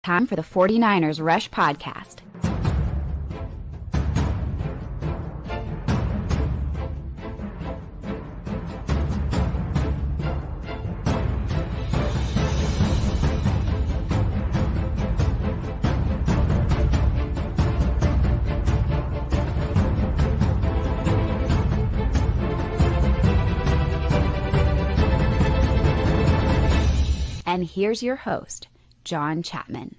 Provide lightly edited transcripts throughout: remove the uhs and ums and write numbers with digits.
Time for the 49ers Rush Podcast. And here's your host, John Chapman.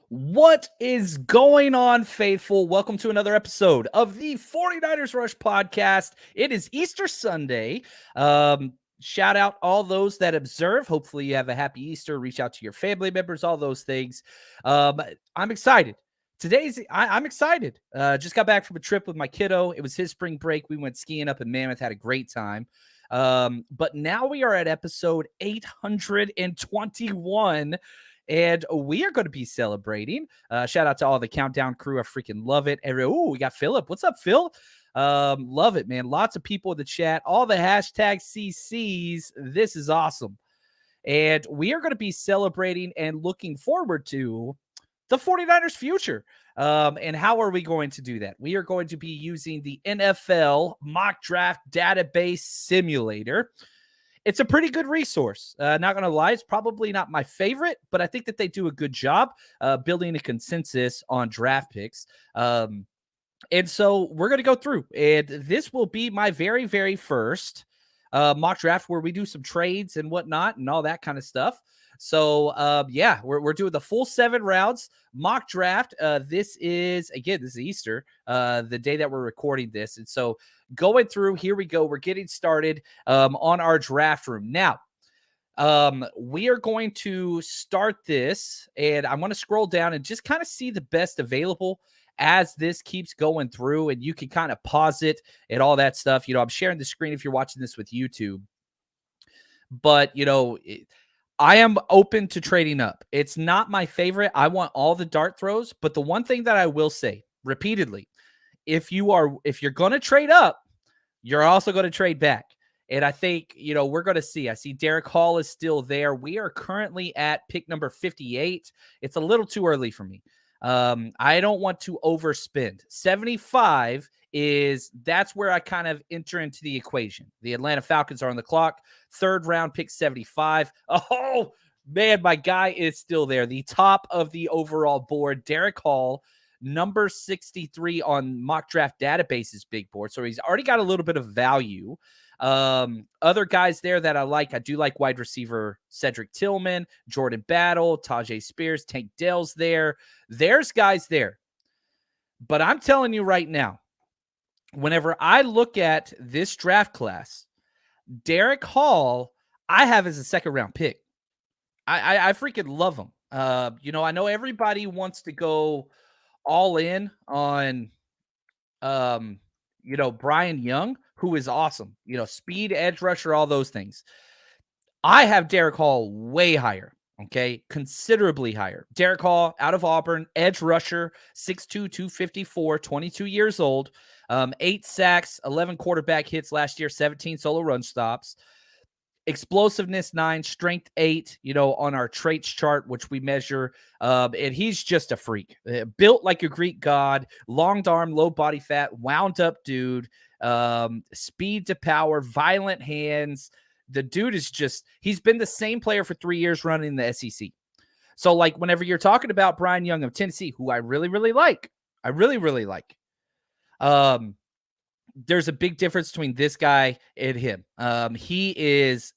What is going on, faithful? Welcome to another episode of the 49ers Rush Podcast. It is Easter Sunday. Shout out all those that observe. Hopefully you have a happy Easter. Reach out to your family members, all those things. I'm excited. I'm excited. Just got back from a trip with my kiddo. It was his spring break. We went skiing up in Mammoth, had a great time. But now we are at episode 821. And we are going to be celebrating. Shout out to all the countdown crew. I freaking love it. We got Philip. What's up, Phil? Love it, man. Lots of people in the chat. All the hashtag CCs. This is awesome. And we are going to be celebrating and looking forward to the 49ers future. And how are we going to do that? We are going to be using the NFL mock draft database simulator. It's a pretty good resource. Not going to lie, it's probably not my favorite, but I think that they do a good job building a consensus on draft picks. And so we're going to go through, and this will be my very, very first mock draft where we do some trades and whatnot and all that kind of stuff. So, we're doing the full 7 rounds mock draft. This is Easter, the day that we're recording this. And so going through, here we go. We're getting started on our draft room. Now, we are going to start this, and I'm going to scroll down and just kind of see the best available as this keeps going through, and you can kind of pause it and all that stuff. I'm sharing the screen if you're watching this with YouTube. But, I am open to trading up. It's not my favorite. I want all the dart throws, but the one thing that I will say repeatedly, if you're going to trade up, you're also going to trade back. And I think, we're going to see. I see Derek Hall is still there. We are currently at pick number 58. It's a little too early for me. I don't want to overspend. 75 that's where I kind of enter into the equation. The Atlanta Falcons are on the clock. 3rd round pick 75. Oh man, my guy is still there. The top of the overall board, Derek Hall, number 63 on mock draft database's big board. So he's already got a little bit of value. Other guys there that I like, I do like wide receiver Cedric Tillman, Jordan Battle, Tajay Spears, Tank Dell's there. There's guys there. But I'm telling you right now, whenever I look at this draft class, Derek Hall, I have as a 2nd round pick. I freaking love him. I know everybody wants to go all in on, Brian Young, who is awesome. Speed, edge rusher, all those things. I have Derek Hall way higher. Okay, considerably higher. Derek Hall out of Auburn, edge rusher, 6'2", 254, 22 years old, 8 sacks, 11 quarterback hits last year, 17 solo run stops, explosiveness 9, strength 8, on our traits chart, which we measure. And he's just a freak. Built like a Greek god, long arm, low body fat, wound up dude, speed to power, violent hands. The dude is he's been the same player for 3 years running the SEC. So, whenever you're talking about Brian Young of Tennessee, who I really, really like, there's a big difference between this guy and him. He's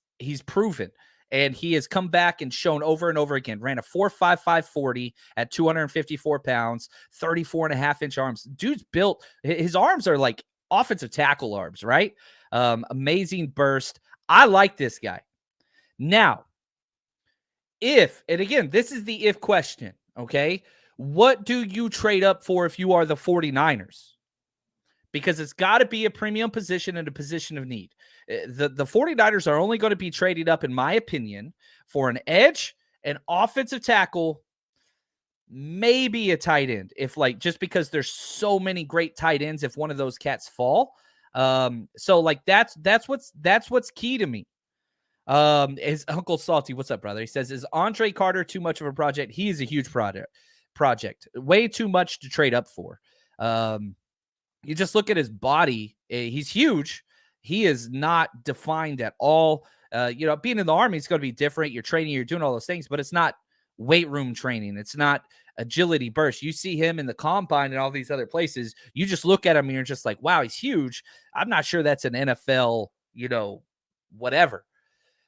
proven, and he has come back and shown over and over again. Ran a 4.55 40 at 254 pounds, 34.5-inch arms. Dude's built. His arms are like offensive tackle arms, right? Amazing burst. I like this guy. Now, and again, this is the if question, okay? What do you trade up for if you are the 49ers? Because it's got to be a premium position and a position of need. The 49ers are only going to be trading up, in my opinion, for an edge, an offensive tackle, maybe a tight end. Just because there's so many great tight ends, if one of those cats fall. So that's what's key to me. His Uncle Salty, what's up, brother? He says, is Andre Carter too much of a project? He is a huge project. Way too much to trade up for. You just look at his body. He's huge. He is not defined at all. Being in the Army is going to be different. You're training, you're doing all those things, but it's not weight room training. It's not agility burst. You see him in the combine and all these other places. You just look at him and you're just like, wow, he's huge. I'm not sure that's an NFL, whatever.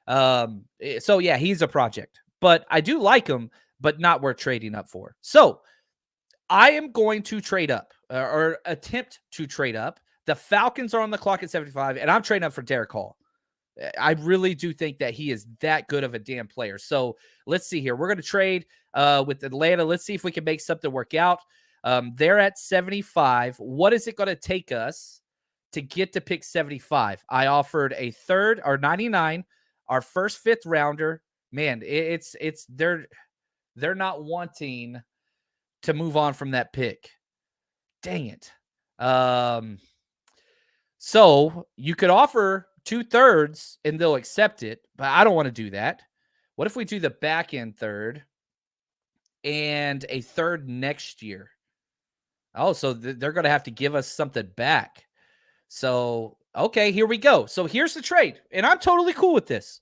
So yeah, he's a project, but I do like him, but not worth trading up for. So I am going to trade up or attempt to trade up. The Falcons are on the clock at 75, and I'm trading up for Derek Hall. I really do think that he is that good of a damn player. So let's see here. We're going to trade with Atlanta. Let's see if we can make something work out. They're at 75. What is it going to take us to get to pick 75? I offered a third or 99, our first fifth rounder. Man, they're not wanting to move on from that pick. Dang it. So you could offer 2/3 and they'll accept it, but I don't want to do that. What if we do the back end third and a third next year? Oh, so they're going to have to give us something back. So, okay, here we go. So here's the trade, and I'm totally cool with this.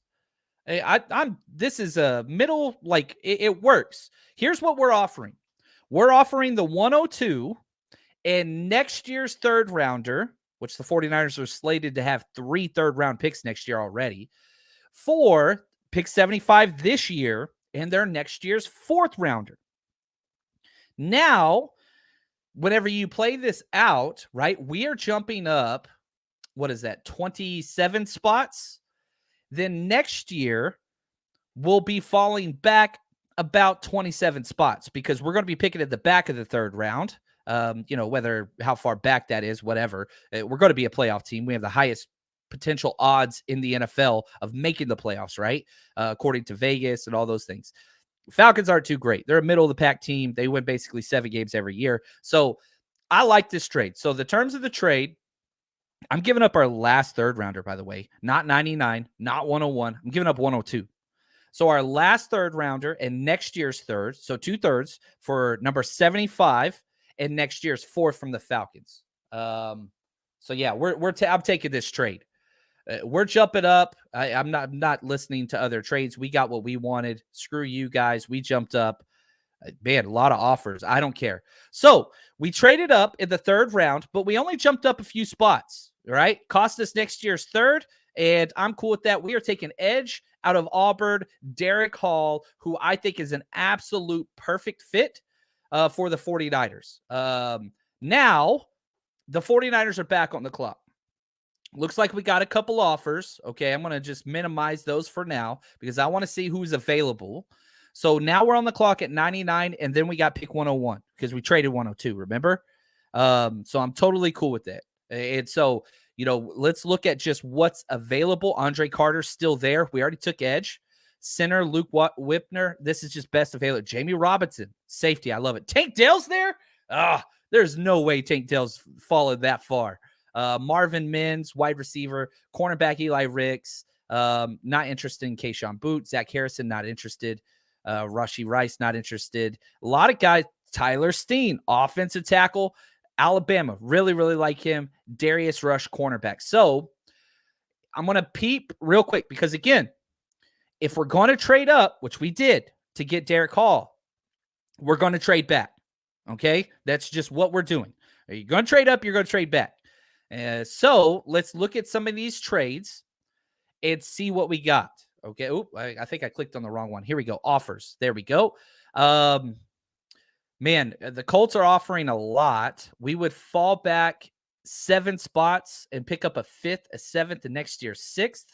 This is a middle, like it works. Here's what we're offering. We're offering the 102 and next year's third rounder, which the 49ers are slated to have 3 third-round picks next year already, for pick 75 this year and their next year's fourth rounder. Now, whenever you play this out, right, we are jumping up, what is that, 27 spots? Then next year, we'll be falling back about 27 spots because we're going to be picking at the back of the third round. Whether how far back that is, whatever. We're going to be a playoff team. We have the highest potential odds in the NFL of making the playoffs, right? According to Vegas and all those things. Falcons aren't too great. They're a middle of the pack team. They win basically 7 games every year. So I like this trade. So the terms of the trade, I'm giving up our last third rounder, by the way, not 99, not 101. I'm giving up 102. So our last third rounder and next year's third, so 2/3 for number 75 and next year's fourth from the Falcons. So yeah, I'm taking this trade. We're jumping up. I'm not listening to other trades. We got what we wanted. Screw you guys. We jumped up. Man, a lot of offers. I don't care. So we traded up in the third round, but we only jumped up a few spots, right? Cost us next year's third, and I'm cool with that. We are taking edge out of Auburn, Derek Hall, who I think is an absolute perfect fit for the 49ers. Now, the 49ers are back on the clock. Looks like we got a couple offers. Okay, I'm going to just minimize those for now because I want to see who's available. So now we're on the clock at 99, and then we got pick 101 because we traded 102, remember? So I'm totally cool with that. And so, let's look at just what's available. Andre Carter's still there. We already took edge. Center, Luke Whipner. This is just best available. Jamie Robinson, safety. I love it. Tank Dell's there? There's no way Tank Dell's fallen that far. Marvin Mims, wide receiver. Cornerback, Eli Ricks. Not interested in Keyshawn Boot. Zach Harrison, not interested. Rashee Rice, not interested. A lot of guys. Tyler Steen, offensive tackle. Alabama, really, really like him. Darius Rush, cornerback. So I'm going to peep real quick because, again, if we're going to trade up, which we did to get Derek Hall, we're going to trade back. Okay? That's just what we're doing. Are you going to trade up? You're going to trade back. So let's look at some of these trades and see what we got. Okay. I think I clicked on the wrong one. Here we go. Offers. There we go. Man, the Colts are offering a lot. We would fall back 7 spots and pick up a 5th, a 7th, and next year 6th.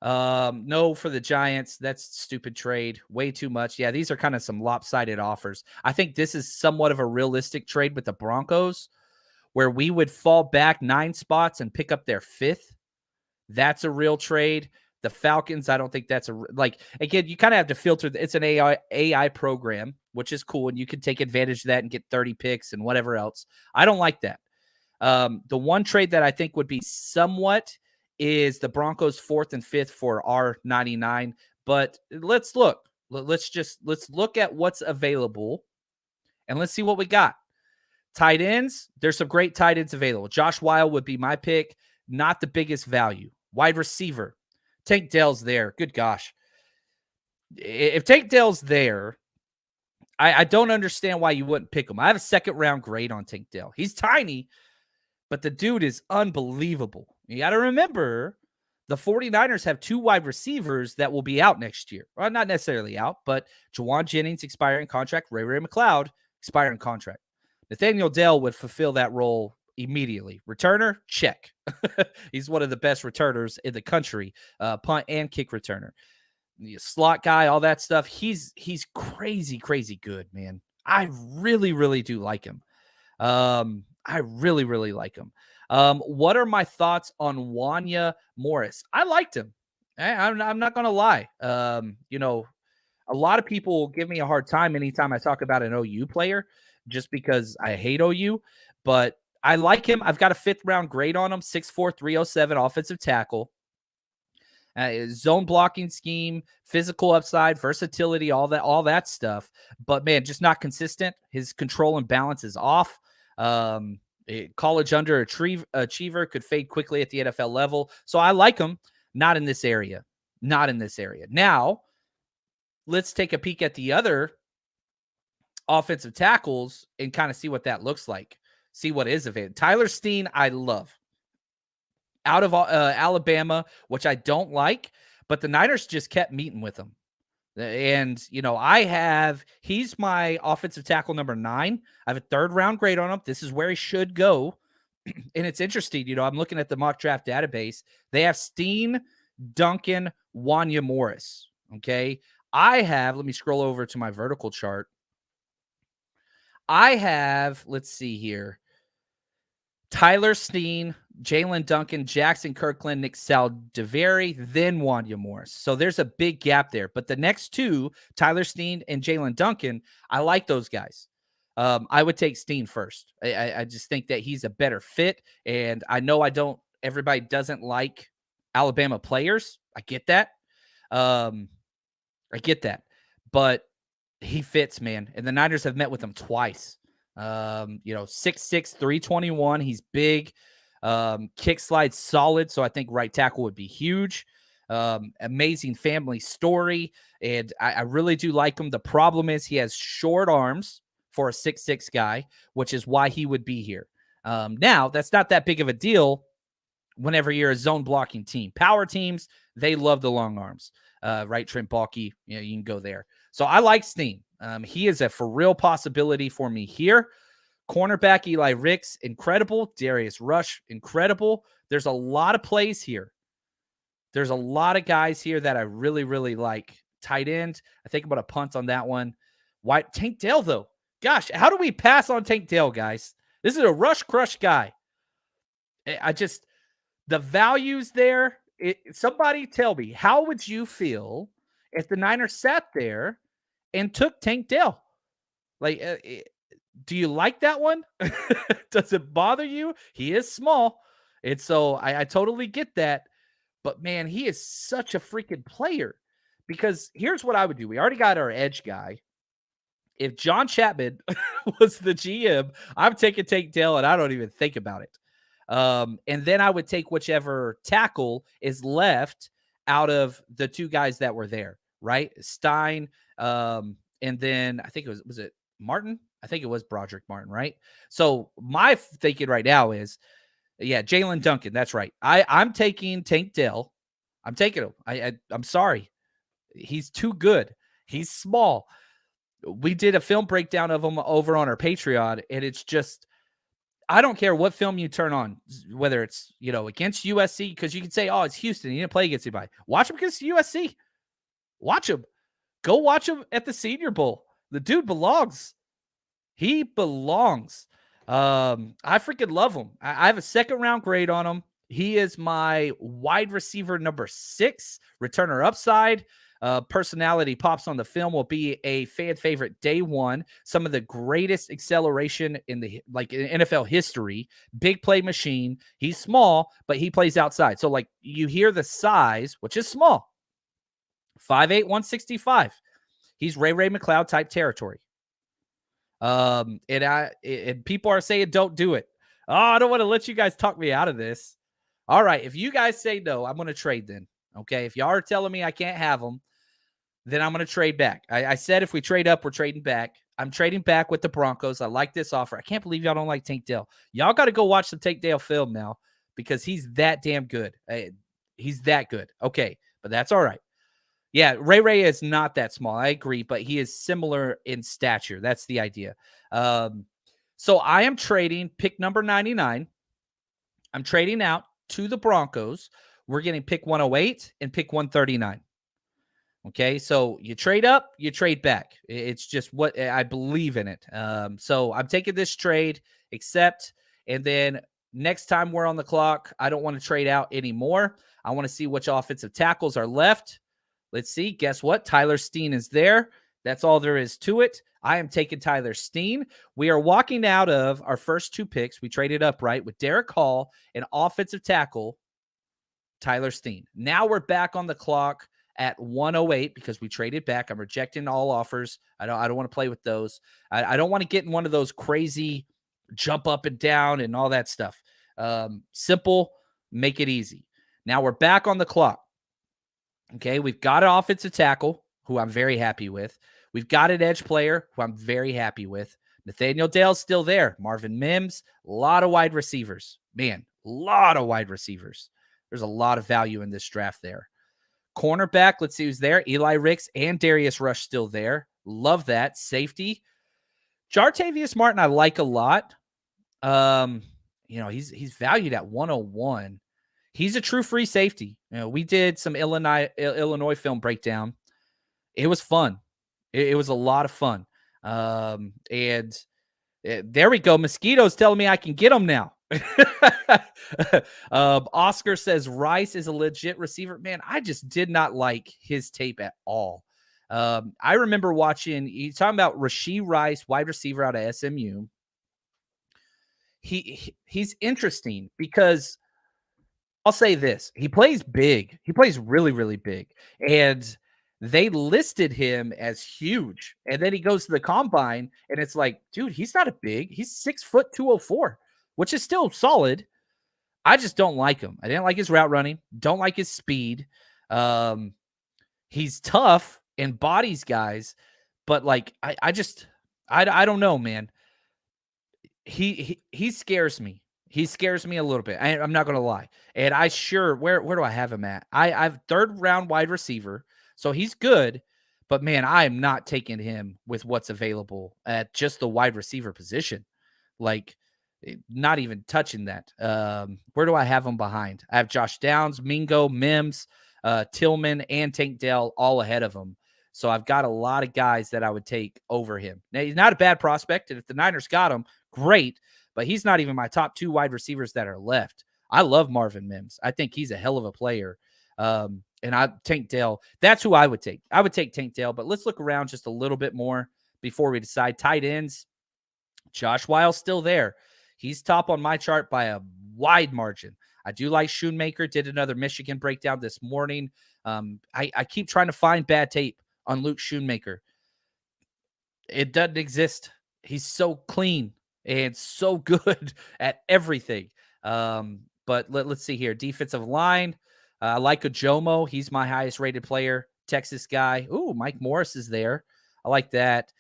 No for the Giants. That's stupid trade. Way too much. Yeah, these are kind of some lopsided offers. I think this is somewhat of a realistic trade with the Broncos where we would fall back 9 spots and pick up their 5th. That's a real trade. The Falcons, I don't think that's again, you kind of have to filter. It's an AI program, which is cool, and you can take advantage of that and get 30 picks and whatever else. I don't like that. The one trade that I think would be somewhat is the Broncos 4th and 5th for R99. But let's look. Let's look at what's available and let's see what we got. Tight ends, there's some great tight ends available. Josh Whyle would be my pick, not the biggest value. Wide receiver, Tank Dell's there. Good gosh. If Tank Dell's there, I don't understand why you wouldn't pick him. I have a second round grade on Tank Dell. He's tiny, but the dude is unbelievable. You got to remember, the 49ers have 2 wide receivers that will be out next year. Well, not necessarily out, but Jawan Jennings expiring contract, Ray McLeod expiring contract. Nathaniel Dell would fulfill that role immediately. Returner, check. He's one of the best returners in the country, punt and kick returner. The slot guy, all that stuff. He's crazy good, man. I really do like him. I really like him. What are my thoughts on Wanya Morris? I liked him. I'm not gonna lie. You know, a lot of people give me a hard time anytime I talk about an OU player, just because I hate OU. But I like him. I've got a 5th round grade on him. 6'4", 307 offensive tackle. Zone blocking scheme, physical upside, versatility, all that stuff. But man, just not consistent. His control and balance is off. College underachiever, could fade quickly at the NFL level. So I like him. Not in this area. Now, let's take a peek at the other offensive tackles and kind of see what that looks like. See what is available. Tyler Steen, I love. Out of Alabama, which I don't like, but the Niners just kept meeting with him. And, you know, he's my offensive tackle number 9. I have a 3rd round grade on him. This is where he should go. And it's interesting, you know, I'm looking at the mock draft database. They have Steen, Duncan, Wanya Morris. Okay. let me scroll over to my vertical chart. Let's see here. Tyler Steen, Jalen Duncan, Jackson Kirkland, Nick Saldiveri, then Wanya Morris. So there's a big gap there. But the next 2, Tyler Steen and Jalen Duncan, I like those guys. I would take Steen first. I just think that he's a better fit. And I know everybody doesn't like Alabama players. I get that. But he fits, man. And the Niners have met with him twice. 6'6", 321. He's big. Kick slide solid. So I think right tackle would be huge. Amazing family story. And I really do like him. The problem is he has short arms for a 6'6" guy, which is why he would be here. Now, that's not that big of a deal whenever you're a zone blocking team. Power teams, they love the long arms. Right, Trent Baalke, you can go there. So I like Steen. He is a for real possibility for me here. Cornerback Eli Ricks, incredible. Darius Rush, incredible. There's a lot of plays here. There's a lot of guys here that I really like. Tight end, I think I'm going to punt on that one. Tank Dell, though. Gosh, how do we pass on Tank Dell, guys? This is a rush crush guy. The values there. Somebody tell me, how would you feel if the Niners sat there and took Tank Dell? Like, do you like that one? Does it bother you? He is small. And so I totally get that. But, man, he is such a freaking player. Because here's what I would do. We already got our edge guy. If John Chapman was the GM, I'm taking Tank Dell, and I don't even think about it. And then I would take whichever tackle is left out of the 2 guys that were there, right? Stein, and then I think it was it Martin? I think it was Broderick Martin, right? So my thinking right now is, Jalen Duncan. That's right. I'm taking Tank Dell. I'm taking him. I'm sorry. He's too good. He's small. We did a film breakdown of him over on our Patreon, and it's just, I don't care what film you turn on, whether it's, against USC, because you can say, oh, it's Houston. He didn't play against anybody. Watch him against USC. Watch him. Go watch him at the Senior Bowl. The dude belongs. He belongs. I freaking love him. I have a 2nd round grade on him. He is my wide receiver number 6, returner upside. personality pops on the film, will be a fan favorite day one. Some of the greatest acceleration in in NFL history. Big play machine. He's small, but he plays outside. So like you hear the size, which is small. 5'8", 165. He's Ray McLeod type territory. And people are saying don't do it. Oh, I don't want to let you guys talk me out of this. All right, if you guys say no, I'm going to trade then. Okay, if y'all are telling me I can't have them, then I'm going to trade back. I said if we trade up, we're trading back. I'm trading back with the Broncos. I like this offer. I can't believe y'all don't like Tank Dell. Y'all got to go watch some Tank Dell film now because he's that damn good. He's that good. Okay, but that's all right. Yeah, Ray is not that small. I agree, but he is similar in stature. That's the idea. So I am trading pick number 99. I'm trading out to the Broncos. We're getting pick 108 and pick 139. Okay, so you trade up, you trade back. It's just what I believe in it. So I'm taking this trade, accept, and then next time we're on the clock, I don't want to trade out anymore. I want to see which offensive tackles are left. Let's see. Guess what? Tyler Steen is there. That's all there is to it. I am taking Tyler Steen. We are walking out of our first two picks. We traded up, right, with Derek Hall and offensive tackle Tyler Steen. Now we're back on the clock at 108 because we traded back. I'm rejecting all offers. I don't want to play with those. I don't want to get in one of those crazy jump up and down and all that stuff. Simple, make it easy. Now we're back on the clock. Okay, we've got an offensive tackle who I'm very happy with. We've got an edge player who I'm very happy with. Nathaniel Dell's still there. Marvin Mims, a lot of wide receivers. Man, a lot of wide receivers. There's a lot of value in this draft there. Cornerback, let's see who's there. Eli Ricks and Darius Rush still there. Love that. Safety. Jartavius Martin I like a lot. He's valued at 101. He's a true free safety. We did some Illinois film breakdown. It was fun. It was a lot of fun. And there we go. Mosquito's telling me I can get him now. Oscar says Rice is a legit receiver. Man, I just did not like his tape at all. I remember watching, he's talking about Rashee Rice, wide receiver out of SMU. He's interesting because I'll say this. He plays big. He plays really, really big. And they listed him as huge. And then he goes to the combine and it's like, dude, he's not a big. He's 6 foot 204, which is still solid. I just don't like him. I didn't like his route running. Don't like his speed. He's tough and bodies guys, but like I don't know, man. He scares me. He scares me a little bit. I'm not going to lie. And where do I have him at? I've third round wide receiver. So he's good, but man, I am not taking him with what's available at just the wide receiver position. Like not even touching that. Where do I have him behind? I have Josh Downs, Mingo, Mims, Tillman, and Tank Dell all ahead of him. So I've got a lot of guys that I would take over him. Now, he's not a bad prospect, and if the Niners got him, great. But he's not even my top two wide receivers that are left. I love Marvin Mims. I think he's a hell of a player. And Tank Dell, that's who I would take. I would take Tank Dell, but let's look around just a little bit more before we decide. Tight ends, Josh Whyle still there. He's top on my chart by a wide margin. I do like Schoonmaker. Did another Michigan breakdown this morning. I keep trying to find bad tape on Luke Schoonmaker. It doesn't exist. He's so clean and so good at everything. But let's see here. Defensive line. I like Ajomo. He's my highest rated player. Texas guy. Ooh, Mike Morris is there. I like that.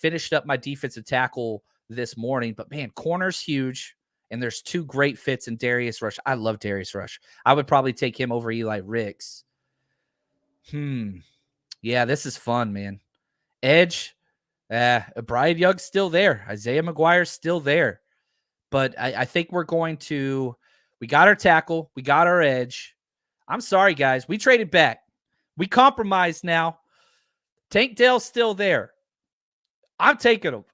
Finished up my defensive tackle this morning. But, man, corner's huge. And there's two great fits in Darius Rush. I love Darius Rush. I would probably take him over Eli Ricks. Yeah, this is fun, man. Edge. Brian Young's still there. Isaiah McGuire's still there. But I think we got our tackle. We got our edge. I'm sorry, guys. We traded back. We compromised now. Tank Dell's still there. I'm taking him.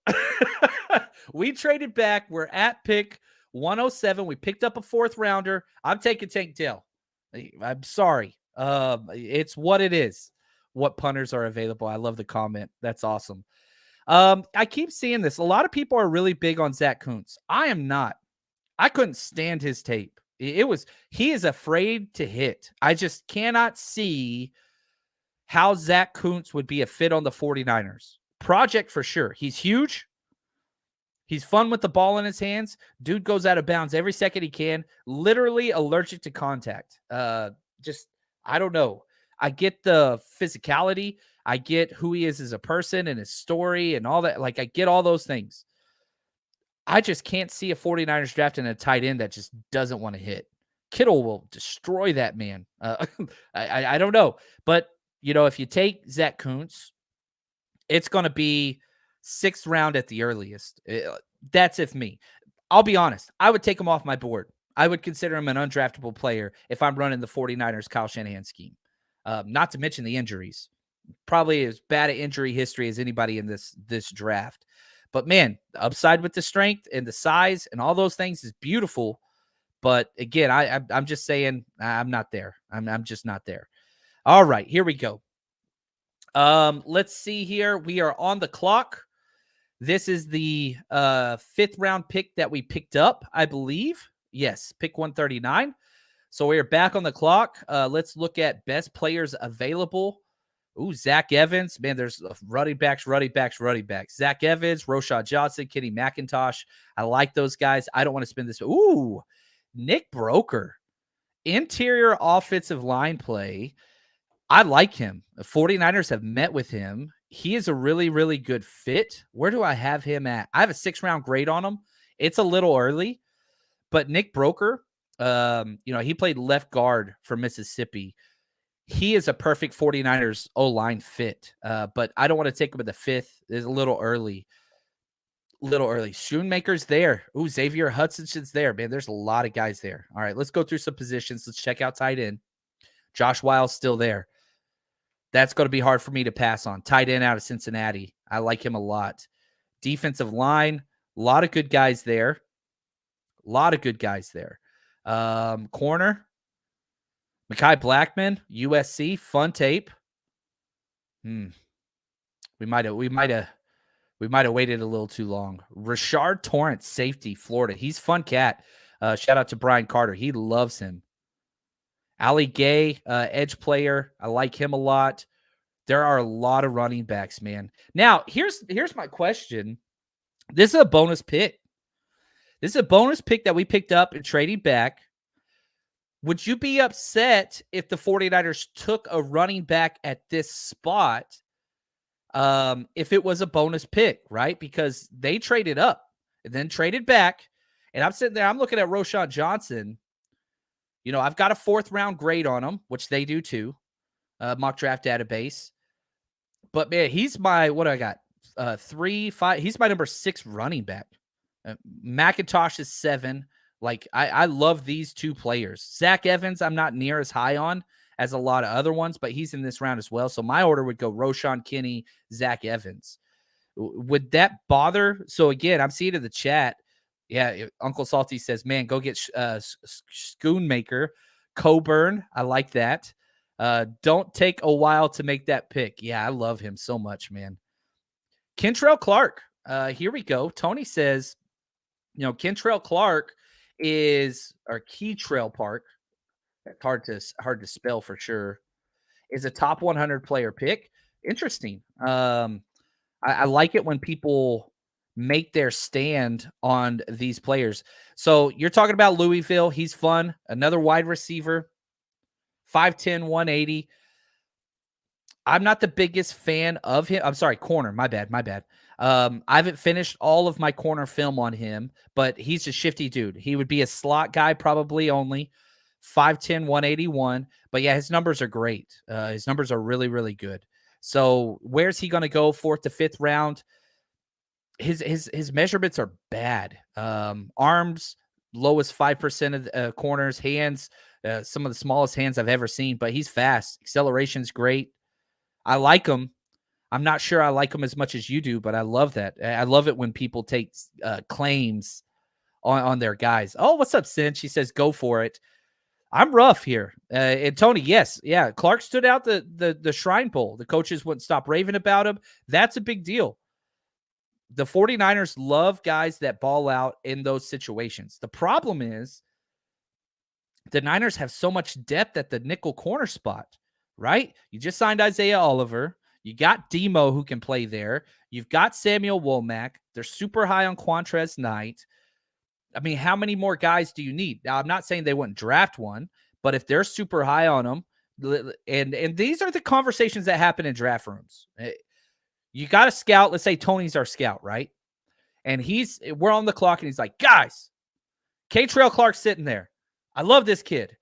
We traded back. We're at pick 107. We picked up a fourth rounder. I'm taking Tank Dell. I'm sorry. It's what it is. what punters are available. I love the comment. That's awesome. I keep seeing this. A lot of people are really big on Zach Kuntz. I am not. I couldn't stand his tape. He is afraid to hit. I just cannot see how Zach Kuntz would be a fit on the 49ers. Project for sure. He's huge. He's fun with the ball in his hands. Dude goes out of bounds every second he can. Literally allergic to contact. I don't know. I get the physicality. I get who he is as a person and his story and all that. Like, I get all those things. I just can't see a 49ers drafting a tight end that just doesn't want to hit. Kittle will destroy that man. I don't know. But, if you take Zach Kuntz, it's going to be 6th round at the earliest. That's if me. I'll be honest. I would take him off my board. I would consider him an undraftable player if I'm running the 49ers Kyle Shanahan scheme. Not to mention the injuries. Probably as bad an injury history as anybody in this draft. But, man, the upside with the strength and the size and all those things is beautiful. But, again, I'm just saying I'm not there. I'm just not there. All right, here we go. Let's see here. We are on the clock. This is the 5th round pick that we picked up, I believe. Yes, pick 139. So we are back on the clock. Let's look at best players available. Ooh, Zach Evans. Man, there's running backs. Zach Evans, Roschon Johnson, Kenny McIntosh. I like those guys. I don't want to spend this. Ooh, Nick Broker. Interior offensive line play. I like him. The 49ers have met with him. He is a really, really good fit. Where do I have him at? I have a 6th round grade on him. It's a little early, but Nick Broker, he played left guard for Mississippi. He is a perfect 49ers O-line fit, but I don't want to take him at the 5th. It's a little early. Schoonmaker's there. Ooh, Xavier Hudson's there. Man, there's a lot of guys there. All right, let's go through some positions. Let's check out tight end. Josh Whyle's still there. That's going to be hard for me to pass on. Tight end out of Cincinnati. I like him a lot. Defensive line, a lot of good guys there. Corner, Makai Blackmon, USC, fun tape. We might have waited a little too long. Rashard Torrance, safety, Florida. He's fun cat. Shout out to Brian Carter. He loves him. Ali Gay, edge player. I like him a lot. There are a lot of running backs, man. Now, here's my question. This is a bonus pick. That we picked up and traded back. Would you be upset if the 49ers took a running back at this spot if it was a bonus pick, right? Because they traded up and then traded back. And I'm sitting there, I'm looking at Roschon Johnson. I've got a 4th round grade on him, which they do too. Mock draft database. But, man, he's my, what do I got? 3, 5. He's my number 6 running back. McIntosh is 7. Like, I love these two players. Zach Evans, I'm not near as high on as a lot of other ones, but he's in this round as well. So my order would go Roschon, Kenny, Zach Evans. Would that bother? So, again, I'm seeing in the chat. Yeah, Uncle Salty says, man, go get Schoonmaker. Coburn, I like that. Don't take a while to make that pick. Yeah, I love him so much, man. Kentrell Clark. Here we go. Tony says, Kentrell Clark is, or Keytrail Park. Hard to spell for sure. Is a top 100 player pick. Interesting. I like it when people make their stand on these players. So you're talking about Louisville. He's fun. Another wide receiver. 5'10", 180. I'm not the biggest fan of him. I'm sorry, corner. My bad. I haven't finished all of my corner film on him, but he's a shifty dude. He would be a slot guy probably only. 5'10", 181. But, yeah, his numbers are great. His numbers are really, really good. So where's he going to go? 4th to 5th round? His measurements are bad. Arms, lowest 5% of the corners. Hands, some of the smallest hands I've ever seen, but he's fast. Acceleration's great. I like him. I'm not sure I like him as much as you do, but I love that. I love it when people take claims on their guys. Oh, what's up, Sin? She says, go for it. I'm rough here. And Tony, yes. Yeah. Clark stood out the Shrine Bowl. The coaches wouldn't stop raving about him. That's a big deal. The 49ers love guys that ball out in those situations. The problem is the Niners have so much depth at the nickel corner spot, right? You just signed Isaiah Oliver. You got Demo who can play there. You've got Samuel Womack. They're super high on Quantrez Knight. I mean, how many more guys do you need? Now, I'm not saying they wouldn't draft one, but if they're super high on them, and these are the conversations that happen in draft rooms. You got a scout. Let's say Tony's our scout, right? And we're on the clock, and he's like, guys, K-Trail Clark's sitting there. I love this kid.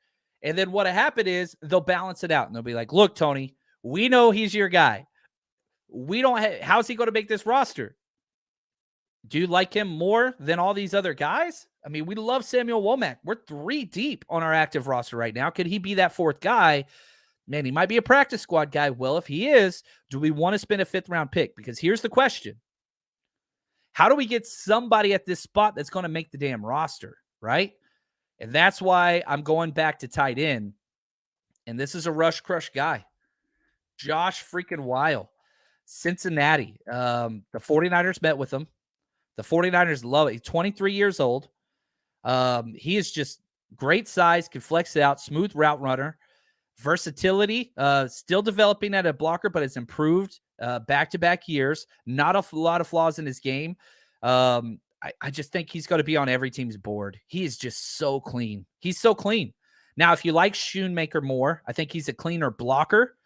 And then what happened is they'll balance it out, and they'll be like, look, Tony, we know he's your guy. We don't have, how's he going to make this roster? Do you like him more than all these other guys? I mean, we love Samuel Womack. We're 3 deep on our active roster right now. Could he be that 4th guy? Man, he might be a practice squad guy. Well, if he is, do we want to spend a 5th round pick? Because here's the question. How do we get somebody at this spot that's going to make the damn roster, right? And that's why I'm going back to tight end. And this is a rush crush guy. Josh freaking Whyle. Cincinnati. The 49ers met with him. The 49ers love it. He's 23 years old. He is just great size, can flex it out, smooth route runner, versatility, still developing at a blocker, but it's improved back-to-back years. Not a lot of flaws in his game. I just think he's going to be on every team's board. He is just so clean. He's so clean. Now, if you like Schoonmaker more, I think he's a cleaner blocker,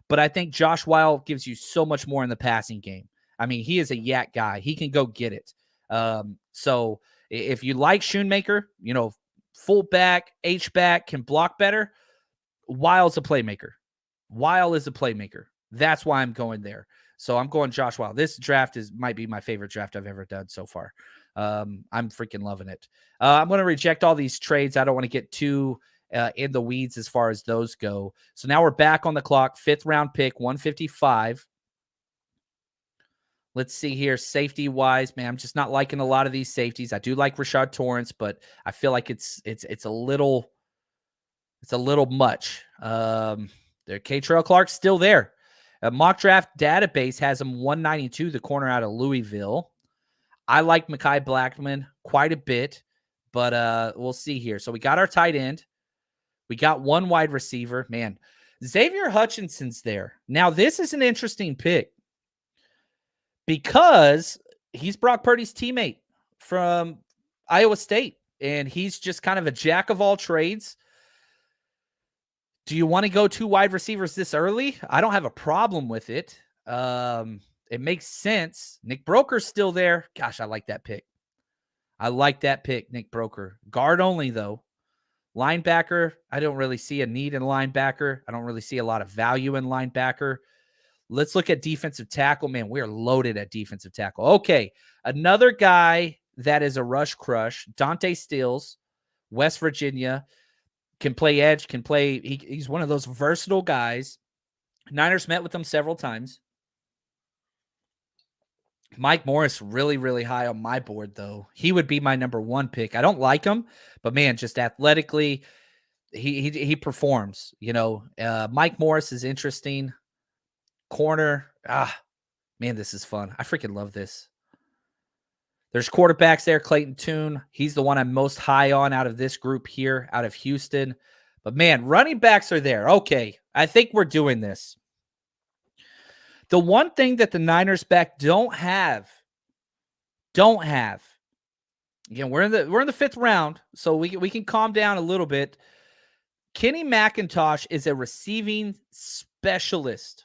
but I think Josh Whyle gives you so much more in the passing game. I mean, he is a yak guy. He can go get it. So if you like Schoonmaker, fullback, H-back, can block better, Whyle's a playmaker. Whyle is a playmaker. That's why I'm going there. So I'm going Josh Whyle. This draft might be my favorite draft I've ever done so far. I'm freaking loving it. I'm going to reject all these trades. I don't want to get too in the weeds as far as those go. So now we're back on the clock. 5th round pick, 155. Let's see here. Safety wise, man, I'm just not liking a lot of these safeties. I do like Rashad Torrance, but I feel like it's a little much. K-Trail Clark's still there. A mock draft database has him 192, the corner out of Louisville. I like Makai Blackmon quite a bit, but we'll see here. So we got our tight end. We got 1 wide receiver. Man, Xavier Hutchinson's there. Now, this is an interesting pick because he's Brock Purdy's teammate from Iowa State, and he's just kind of a jack of all trades. Do you want to go 2 wide receivers this early? I don't have a problem with it. It makes sense. Nick Broker's still there. Gosh, I like that pick. Nick Broker. Guard only, though. Linebacker, I don't really see a need in linebacker. I don't really see a lot of value in linebacker. Let's look at defensive tackle. Man, we're loaded at defensive tackle. Okay, another guy that is a rush crush, Dante Stills, West Virginia. Can play edge, he's one of those versatile guys. Niners met with him several times. Mike Morris, really, really high on my board, though. He would be my number 1 pick. I don't like him, but man, just athletically, he performs. Mike Morris is interesting. Corner, man, this is fun. I freaking love this. There's quarterbacks there. Clayton Tune. He's the one I'm most high on out of this group here, out of Houston. But, man, running backs are there. Okay, I think we're doing this. The one thing that the Niners back don't have. Again, we're in the 5th round, so we can calm down a little bit. Kenny McIntosh is a receiving specialist.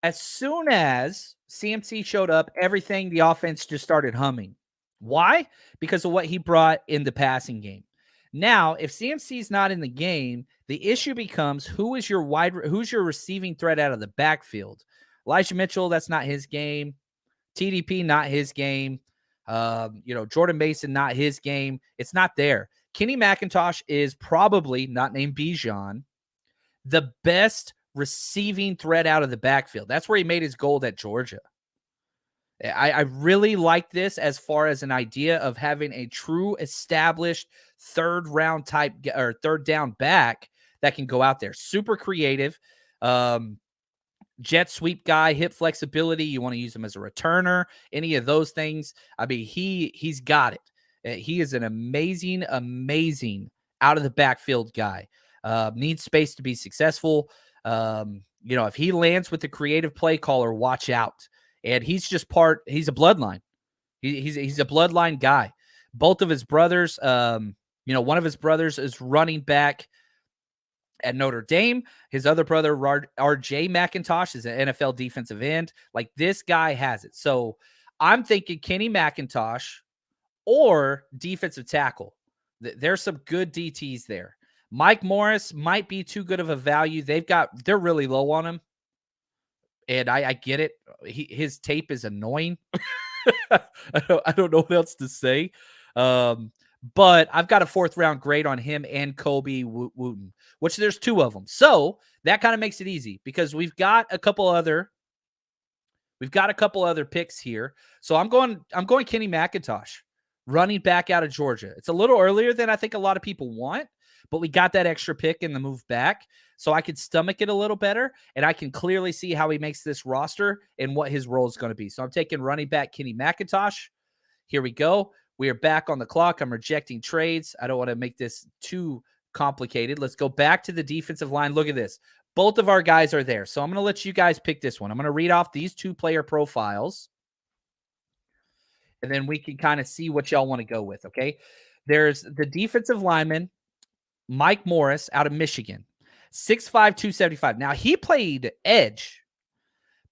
As soon as CMC showed up, the offense just started humming. Why? Because of what he brought in the passing game. Now, if CMC is not in the game, the issue becomes who's your receiving threat out of the backfield? Elijah Mitchell, that's not his game. TDP, not his game. Jordan Mason, not his game. It's not there. Kenny McIntosh is probably, not named Bijan, the best receiving threat out of the backfield. That's where he made his gold at Georgia. I really like this as far as an idea of having a true established third round type or third down back that can go out there. Super creative. Jet sweep guy, hip flexibility. You want to use him as a returner, any of those things. I mean, he's got it. He is an amazing out of the backfield guy. Needs space to be successful. If he lands with the creative play caller, watch out. And he's a bloodline. He's a bloodline guy. Both of his brothers, one of his brothers is running back at Notre Dame. His other brother, RJ McIntosh, is an NFL defensive end. Like, this guy has it. So I'm thinking Kenny McIntosh or defensive tackle. There's some good DTs there. Mike Morris might be too good of a value. They're really low on him. And I get it. His tape is annoying. I don't know what else to say. But I've got a 4th round grade on him and Kobe Wooten, which there's 2 of them. So that kind of makes it easy because we've got a couple other picks here. So I'm going Kenny McIntosh, running back out of Georgia. It's a little earlier than I think a lot of people want, but we got that extra pick in the move back. So I could stomach it a little better, and I can clearly see how he makes this roster and what his role is going to be. So I'm taking running back Kenny McIntosh. Here we go. We are back on the clock. I'm rejecting trades. I don't want to make this too complicated. Let's go back to the defensive line. Look at this. Both of our guys are there. So I'm going to let you guys pick this one. I'm going to read off these 2 player profiles, and then we can kind of see what y'all want to go with, okay? There's the defensive lineman, Mike Morris, out of Michigan, 6'5", 275. Now, he played edge,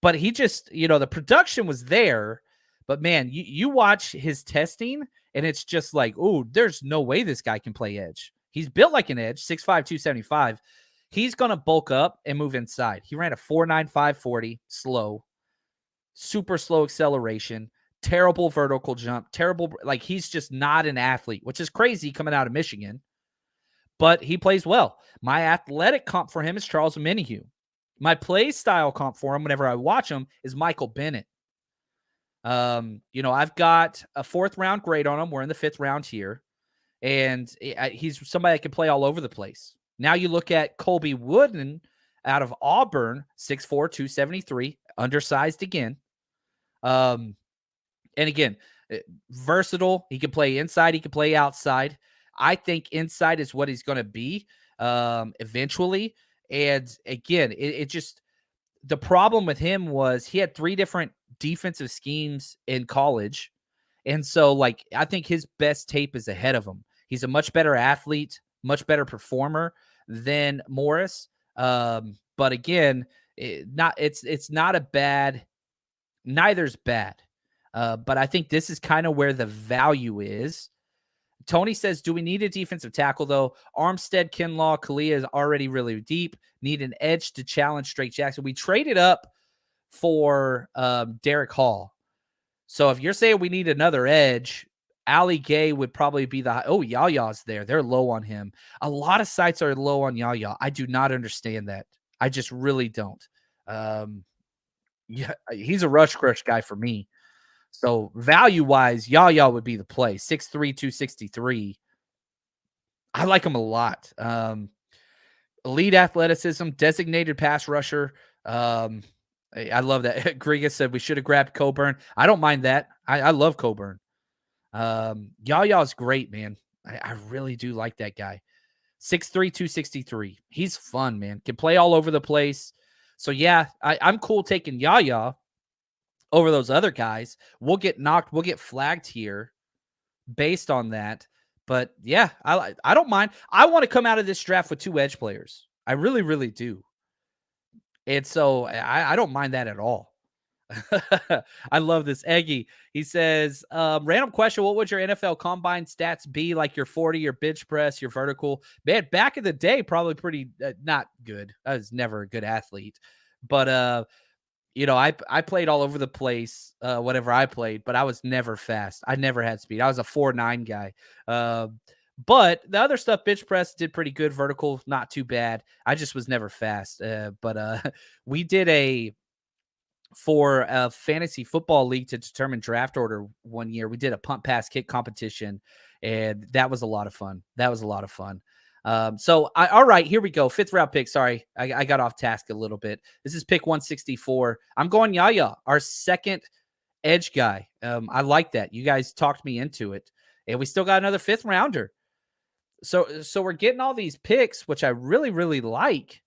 but he just, the production was there. But, man, you watch his testing, and it's just like, oh, there's no way this guy can play edge. He's built like an edge, 6'5", 275. He's going to bulk up and move inside. He ran a 4.95 40, slow, super slow acceleration, terrible vertical jump, terrible. Like, he's just not an athlete, which is crazy coming out of Michigan. But he plays well. My athletic comp for him is Charles Omenihu. My play style comp for him whenever I watch him is Michael Bennett. I've got a 4th round grade on him. We're in the 5th round here. And he's somebody that can play all over the place. Now you look at Colby Wooden out of Auburn, 6'4", 273, undersized again. And again, versatile. He can play inside. He can play outside. I think inside is what he's going to be eventually. And again, it just, the problem with him was he had 3 different defensive schemes in college. And so, like, I think his best tape is ahead of him. He's a much better athlete, much better performer than Morris. But again, it's not a bad, neither's bad. But I think this is kind of where the value is. Tony says, do we need a defensive tackle, though? Armstead, Kinlaw, Kalia is already really deep. Need an edge to challenge Strake Jackson. We traded up for Derek Hall. So if you're saying we need another edge, Ali Gay would probably be Yaya's there. They're low on him. A lot of sites are low on Yaya. I do not understand that. I just really don't. He's a rush crush guy for me. So value-wise, Yaya would be the play. 6'3", 263. I like him a lot. Elite athleticism, designated pass rusher. I love that. Griga said we should have grabbed Coburn. I don't mind that. I love Coburn. Yaya's great, man. I really do like that guy. 6'3", 263. He's fun, man. Can play all over the place. So, yeah, I'm cool taking Yaya over those other guys. We'll get flagged here based on that. But, yeah, I don't mind. I want to come out of this draft with 2 edge players. I really, really do. And so I don't mind that at all. I love this. Eggy, he says, random question, what would your NFL combine stats be? Like your 40, your bench press, your vertical? Man, back in the day, probably pretty not good. I was never a good athlete. But, I played all over the place whenever I played, but I was never fast. I never had speed. I was a 4.9 guy. But the other stuff, bench press did pretty good. Vertical, not too bad. I just was never fast. But we did for a fantasy football league to determine draft order one year. We did a punt pass kick competition, and that was a lot of fun. All right, here we go. 5th round pick. Sorry, I got off task a little bit. This is pick 164. I'm going Yaya, our second edge guy. I like that. You guys talked me into it, and we still got another 5th rounder. So we're getting all these picks, which I really, really like.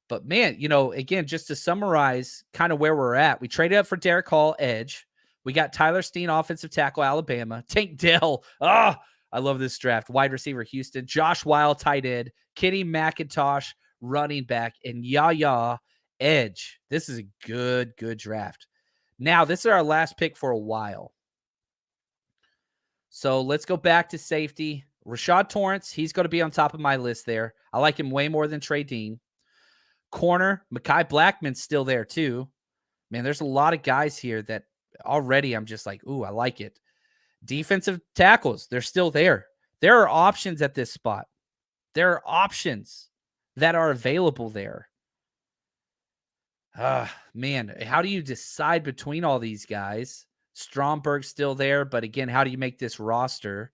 But man, again, just to summarize kind of where we're at, we traded up for Derek Hall, edge. We got Tyler Steen, offensive tackle, Alabama. Tank Dell. I love this draft. Wide receiver, Houston. Josh Whyle, tight end. Kenny McIntosh, running back. And Yaya, edge. This is a good draft. Now, this is our last pick for a while. So let's go back to safety. Rashad Torrance, he's going to be on top of my list there. I like him way more than Trey Dean. Corner, Makai Blackman's still there too. Man, there's a lot of guys here that already I'm just like, ooh, I like it. Defensive tackles, they're still there. There are options at this spot. There are options that are available there. Man, how do you decide between all these guys? Stromberg's still there, but again, how do you make this roster?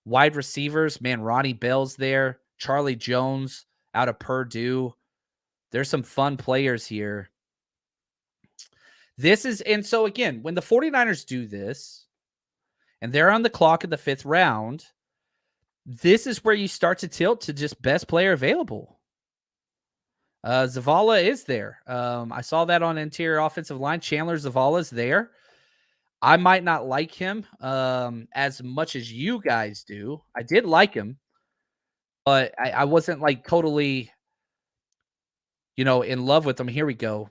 Wide receivers, man, Ronnie Bell's there. Charlie Jones out of Purdue. There's some fun players here. So again, when the 49ers do this, and they're on the clock in the 5th round, this is where you start to tilt to just best player available. Zavala is there. I saw that on interior offensive line. Chandler Zavala's there. I might not like him as much as you guys do. I did like him, but I wasn't like totally in love with him. Here we go.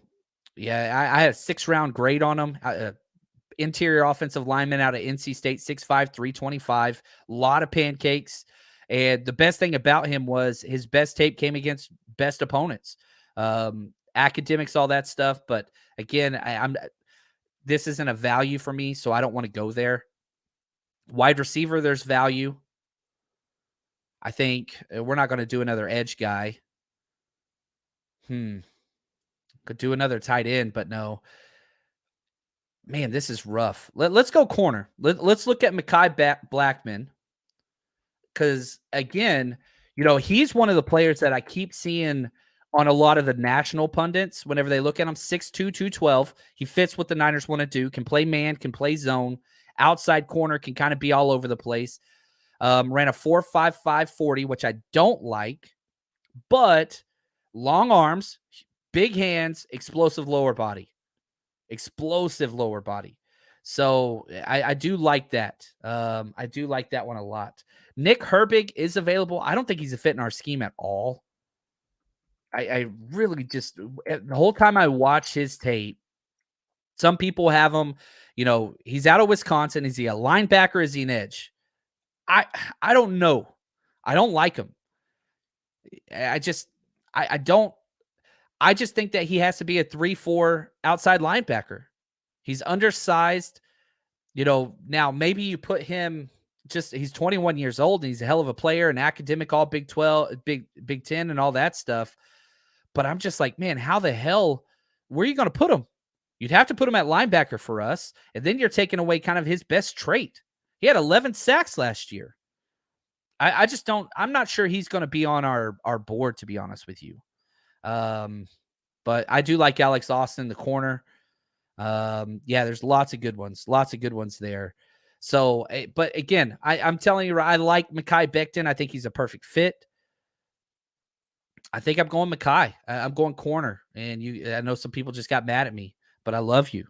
Yeah, I had a 6th round grade on him. Interior offensive lineman out of NC State, 6'5", 325. A lot of pancakes. And the best thing about him was his best tape came against best opponents. Academics, all that stuff. But again, this isn't a value for me, so I don't want to go there. Wide receiver, there's value. I think we're not going to do another edge guy. Could do another tight end, but no. Man, this is rough. Let's go corner. Let's look at Makai Blackmon. Because, again, he's one of the players that I keep seeing on a lot of the national pundits whenever they look at him. 6'2", 212. He fits what the Niners want to do. Can play man, can play zone. Outside corner, can kind of be all over the place. Ran a 4.55 40, which I don't like. But long arms, big hands, explosive lower body. So I do like that. I do like that one a lot. Nick Herbig is available. I don't think he's a fit in our scheme at all. I really just, the whole time I watch his tape, some people have him, he's out of Wisconsin. Is he a linebacker? Is he an edge? I don't know. I don't like him. I just think that he has to be a 3-4 outside linebacker. He's undersized. Now maybe you put him he's 21 years old and he's a hell of a player, an academic, all Big 12, Big 10 and all that stuff. But I'm just like, man, how the hell, where are you going to put him? You'd have to put him at linebacker for us. And then you're taking away kind of his best trait. He had 11 sacks last year. I'm not sure he's going to be on our board, to be honest with you. But I do like Alex Austin, the corner. Yeah, there's lots of good ones there. So, but again, I'm telling you, I like Makai Becton. I think he's a perfect fit. I think I'm going Makai. I'm going corner. And I know some people just got mad at me, but I love you.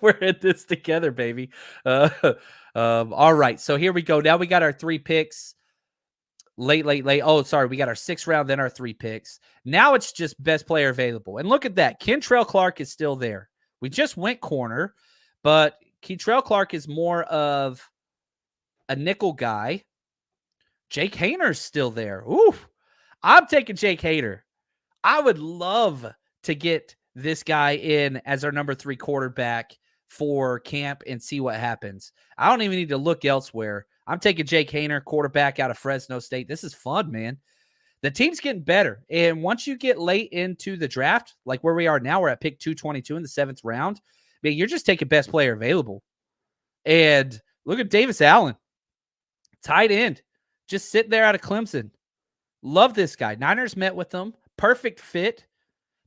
We're in this together, baby. All right. So here we go. Now we got our 3 picks. Late. Oh, sorry. We got our 6th round, then our 3 picks. Now it's just best player available. And look at that. Kentrell Clark is still there. We just went corner, but Kentrell Clark is more of a nickel guy. Jake Hayner's still there. Ooh, I'm taking Jake Hayner. I would love to get this guy in as our number 3 quarterback for camp and see what happens. I don't even need to look elsewhere. I'm taking Jake Hayner, quarterback out of Fresno State. This is fun, man. The team's getting better. And once you get late into the draft, like where we are now, we're at pick 222 in the 7th round. I mean, you're just taking best player available. And look at Davis Allen, tight end, just sitting there out of Clemson. Love this guy. Niners met with him. Perfect fit.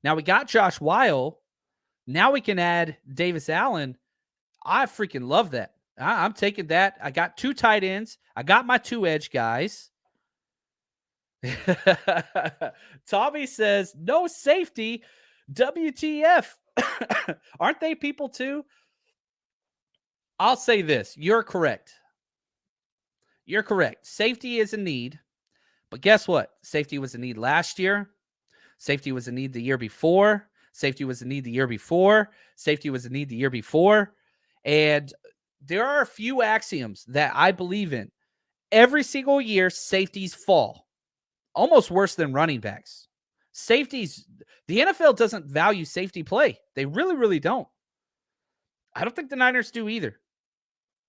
Now we got Josh Whyle. Now we can add Davis Allen. I freaking love that. I'm taking that. I got 2 tight ends. I got my 2 edge guys. Tommy says, no safety. WTF. Aren't they people too? I'll say this. You're correct. You're correct. Safety is a need. But guess what? Safety was a need last year. Safety was a need the year before. Safety was a need the year before. Safety was a need the year before. And there are a few axioms that I believe in. Every single year, safeties fall. Almost worse than running backs. Safeties, the NFL doesn't value safety play. They really, really don't. I don't think the Niners do either.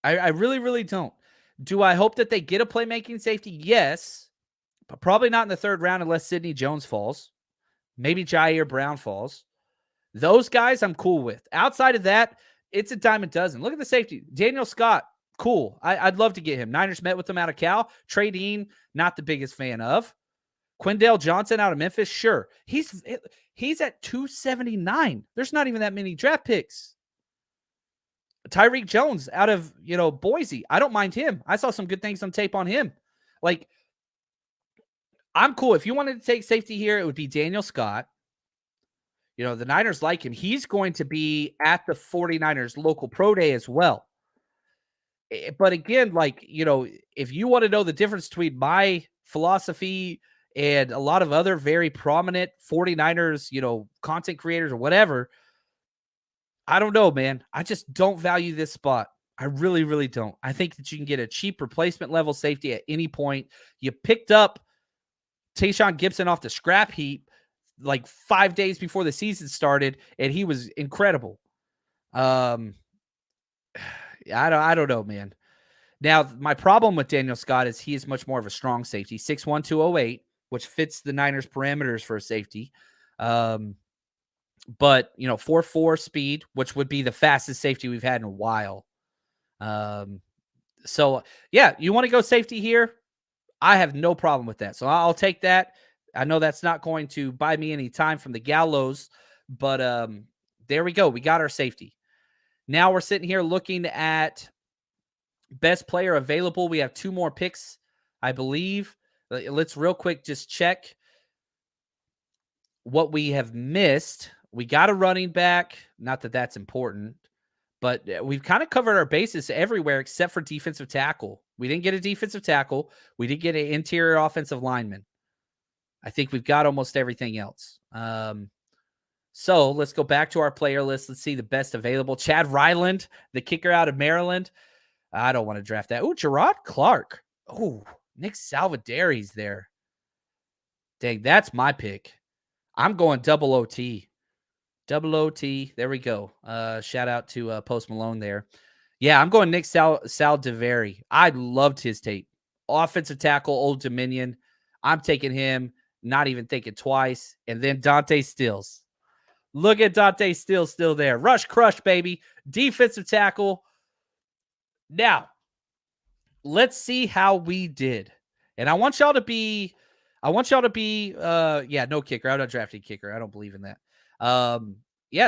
I really, really don't. Do I hope that they get a playmaking safety? Yes, but probably not in the 3rd round unless Sidney Jones falls. Maybe Jair Brown falls. Those guys I'm cool with. Outside of that, it's a dime a dozen. Look at the safety. Daniel Scott, cool. I'd love to get him. Niners met with him out of Cal. Trey Dean, not the biggest fan of. Quindale Johnson out of Memphis, sure. He's at 279. There's not even that many draft picks. Tyreek Jones out of, Boise. I don't mind him. I saw some good things on tape on him. Like, I'm cool. If you wanted to take safety here, it would be Daniel Scott. The Niners like him. He's going to be at the 49ers local pro day as well. But again, if you want to know the difference between my philosophy and a lot of other very prominent 49ers, content creators or whatever, I don't know, man. I just don't value this spot. I really, really don't. I think that you can get a cheap replacement level safety at any point. You picked up Tayshaun Gibson off the scrap heap like 5 days before the season started, and he was incredible. I don't know, man. Now, my problem with Daniel Scott is he is much more of a strong safety, 6'1", 208, which fits the Niners' parameters for a safety. But 4.4 speed, which would be the fastest safety we've had in a while. So yeah, you want to go safety here? I have no problem with that. So I'll take that. I know that's not going to buy me any time from the gallows, but there we go. We got our safety. Now we're sitting here looking at best player available. We have 2 more picks, I believe. Let's real quick just check what we have missed. We got a running back. Not that that's important, but we've kind of covered our bases everywhere except for defensive tackle. We didn't get a defensive tackle. We did get an interior offensive lineman. I think we've got almost everything else. So let's go back to our player list. Let's see the best available. Chad Ryland, the kicker out of Maryland. I don't want to draft that. Oh, Gerard Clark. Oh, Nick Salvadari's there. Dang, that's my pick. I'm going double OT. Double OT. There we go. Shout out to Post Malone there. Yeah, I'm going Nick Saldivari. I loved his tape. Offensive tackle, Old Dominion. I'm taking him, not even thinking twice. And then Dante Stills. Look at Dante Stills still there. Rush crush, baby. Defensive tackle. Now, let's see how we did. And I want y'all to be, no kicker. I'm not drafting kicker. I don't believe in that.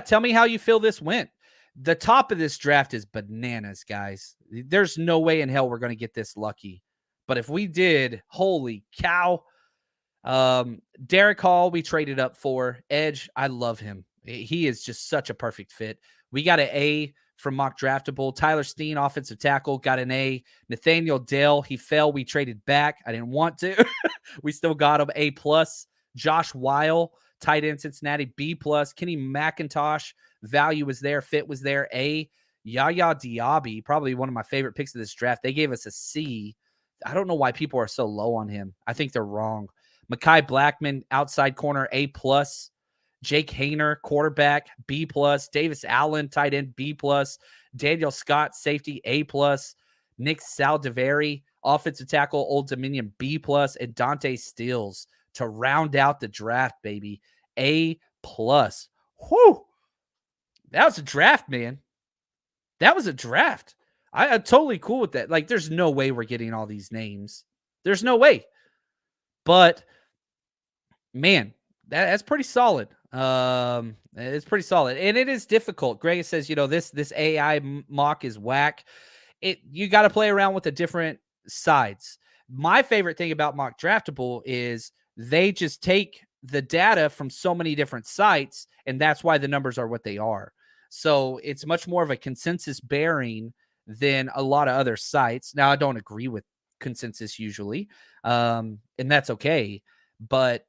Tell me how you feel this went. The top of this draft is bananas, guys. There's no way in hell we're going to get this lucky. But if we did, holy cow. Derek Hall, we traded up for. Edge, I love him. He is just such a perfect fit. We got an A from Mock Draftable. Tyler Steen, offensive tackle, got an A. Nathaniel Dell, he fell. We traded back. I didn't want to. We still got him, A+. Josh Whyle, tight end Cincinnati, B+. Kenny McIntosh, value was there, fit was there, A. Yaya Diaby, probably one of my favorite picks of this draft. They gave us a C. I don't know why people are so low on him. I think they're wrong. Makai Blackmon, outside corner, A+. Jake Hayner, quarterback, B+. Davis Allen, tight end, B+. Daniel Scott, safety, A+. Nick Saldivari, offensive tackle, Old Dominion, B+. And Dante Stills, to round out the draft, baby. A+. Whew. That was a draft, man. That was a draft. I'm totally cool with that. Like, there's no way we're getting all these names. There's no way. But, man, that's pretty solid. It's pretty solid. And it is difficult. Greg says, this AI mock is whack. You got to play around with the different sides. My favorite thing about Mock Draftable is they just take the data from so many different sites, and that's why the numbers are what they are. So it's much more of a consensus bearing than a lot of other sites. Now, I don't agree with consensus usually, and that's okay, but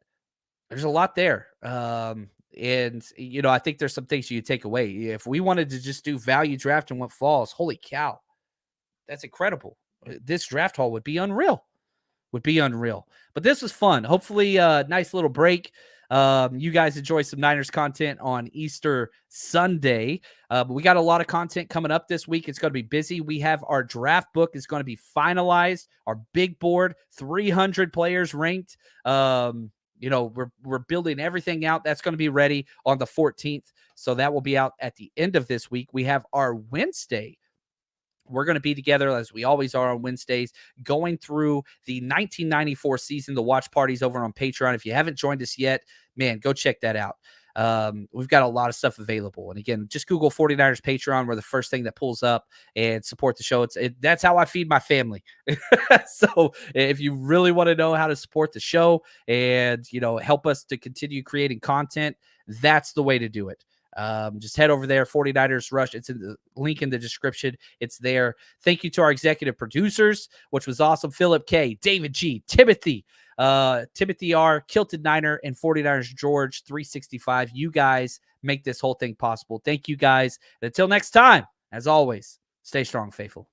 there's a lot there. And, I think there's some things you take away. If we wanted to just do value draft and what falls, holy cow, that's incredible. This draft haul would be unreal. But this was fun. Hopefully, nice little break. You guys enjoy some Niners content on Easter Sunday. But we got a lot of content coming up this week. It's going to be busy. We have our draft book is going to be finalized. Our big board, 300 players ranked. We're building everything out. That's going to be ready on the 14th. So that will be out at the end of this week. We have our Wednesday. We're going to be together as we always are on Wednesdays, going through the 1994 season, the watch parties over on Patreon. If you haven't joined us yet, man, go check that out. We've got a lot of stuff available. And again, just Google 49ers Patreon. We're the first thing that pulls up, and support the show. That's how I feed my family. So if you really want to know how to support the show and, help us to continue creating content, that's the way to do it. Just head over there, 49ers Rush. It's in the link in the description. It's there. Thank you to our executive producers, which was awesome. Philip K, David G, Timothy R, Kilted Niner, and 49ers George 365. You guys make this whole thing possible. Thank you guys. And until next time, as always, stay strong, faithful.